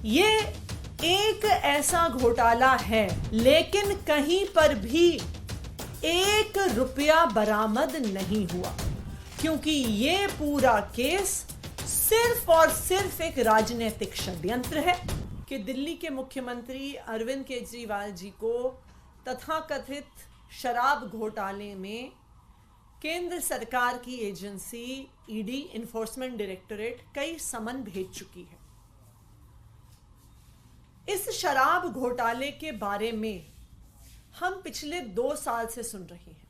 ये एक ऐसा घोटाला है, लेकिन कहीं पर भी 1 रुपया बरामद नहीं हुआ, क्योंकि ये पूरा केस सिर्फ और सिर्फ एक राजनीतिक षड्यंत्र है कि दिल्ली के मुख्यमंत्री अरविंद केजरीवाल जी को तथाकथित शराब घोटाले में केंद्र सरकार की एजेंसी ईडी इन्फोर्समेंट डायरेक्टरेट कई समन भेज चुकी है। इस शराब घोटाले के बारे में हम पिछले 2 साल से सुन रहे हैं।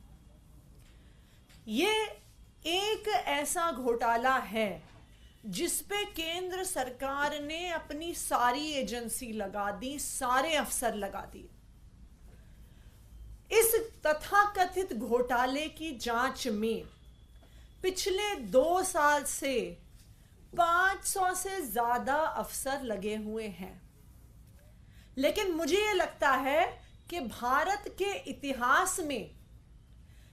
ये एक ऐसा घोटाला है जिस पे केंद्र सरकार ने अपनी सारी एजेंसी लगा दी, सारे अफसर लगा दिए। इस तथाकथित घोटाले की जांच में पिछले 2 साल से 500 से ज्यादा अफसर लगे हुए हैं, लेकिन मुझे ये लगता है कि भारत के इतिहास में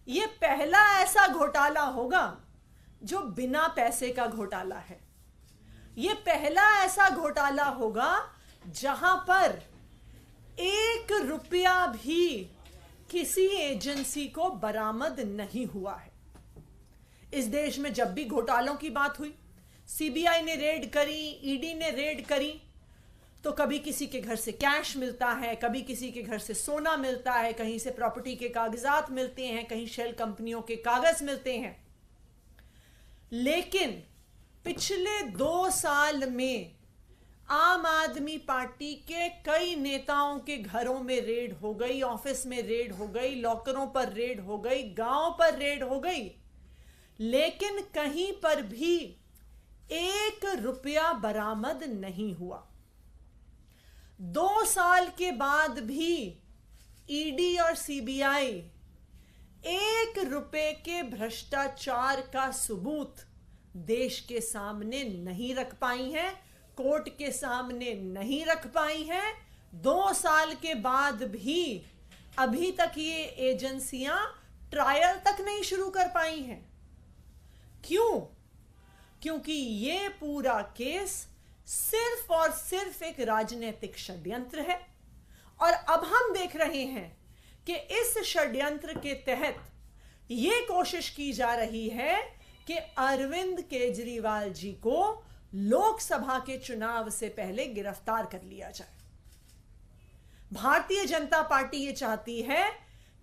यह पहला ऐसा घोटाला होगा जो बिना पैसे का घोटाला है। यह पहला ऐसा घोटाला होगा जहां पर 1 रुपया भी किसी एजेंसी को बरामद नहीं हुआ है। इस देश में जब भी घोटालों की बात हुई, सीबीआई ने रेड करी, ईडी ने रेड करी, तो कभी किसी के घर से कैश मिलता है, कभी किसी के घर से सोना मिलता है, कहीं से प्रॉपर्टी के कागजात मिलते हैं, कहीं शेल कंपनियों के कागज मिलते हैं। लेकिन पिछले 2 साल में आम आदमी पार्टी के कई नेताओं के घरों में रेड हो गई, ऑफिस में रेड हो गई, लॉकरों पर रेड हो गई, गांव पर रेड हो गई, लेकिन कहीं पर भी 1 रुपया बरामद नहीं हुआ। 2 साल के बाद भी ईडी और सीबीआई 1 रुपए के भ्रष्टाचार का सबूत देश के सामने नहीं रख पाई हैं, कोर्ट के सामने नहीं रख पाई हैं। 2 साल के बाद भी अभी तक ये एजेंसियां ट्रायल तक नहीं शुरू कर पाई हैं। क्यों? क्योंकि ये पूरा केस सिर्फ और सिर्फ एक राजनीतिक षड्यंत्र है। और अब हम देख रहे हैं कि इस षड्यंत्र के तहत यह कोशिश की जा रही है कि अरविंद केजरीवाल जी को लोकसभा के चुनाव से पहले गिरफ्तार कर लिया जाए। भारतीय जनता पार्टी यह चाहती है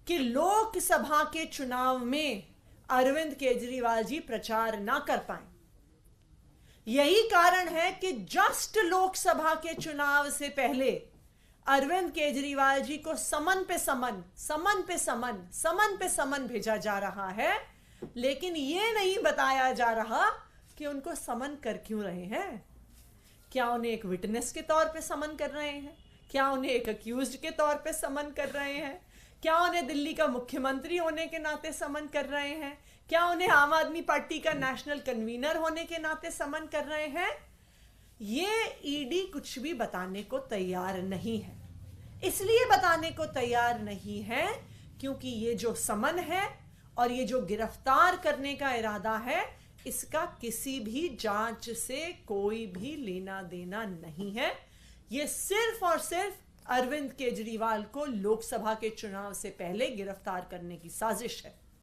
कि लोकसभा के चुनाव में अरविंद केजरीवाल जी प्रचार ना कर पाए। यही कारण है कि जस्ट लोकसभा के चुनाव से पहले अरविंद केजरीवाल जी को समन पे समन भेजा जा रहा है, लेकिन यह नहीं बताया जा रहा कि उनको समन कर क्यों रहे हैं। क्या उन्हें एक विटनेस के तौर पे समन कर रहे हैं? क्या उन्हें एक अक्यूज्ड के तौर पे समन कर रहे हैं? क्या उन्हें दिल्ली का मुख्यमंत्री होने के नाते समन कर रहे हैं? क्या उन्हें आम आदमी पार्टी का नेशनल कन्वीनर होने के नाते समन कर रहे हैं? ये ईडी कुछ भी बताने को तैयार नहीं है। इसलिए बताने को तैयार नहीं है क्योंकि ये जो समन है और ये जो गिरफ्तार करने का इरादा है, इसका किसी भी जांच से कोई भी लेना देना नहीं है। ये सिर्फ और सिर्फ अरविंद केजरीवाल को लोकसभा के चुनाव से पहले गिरफ्तार करने की साजिश है।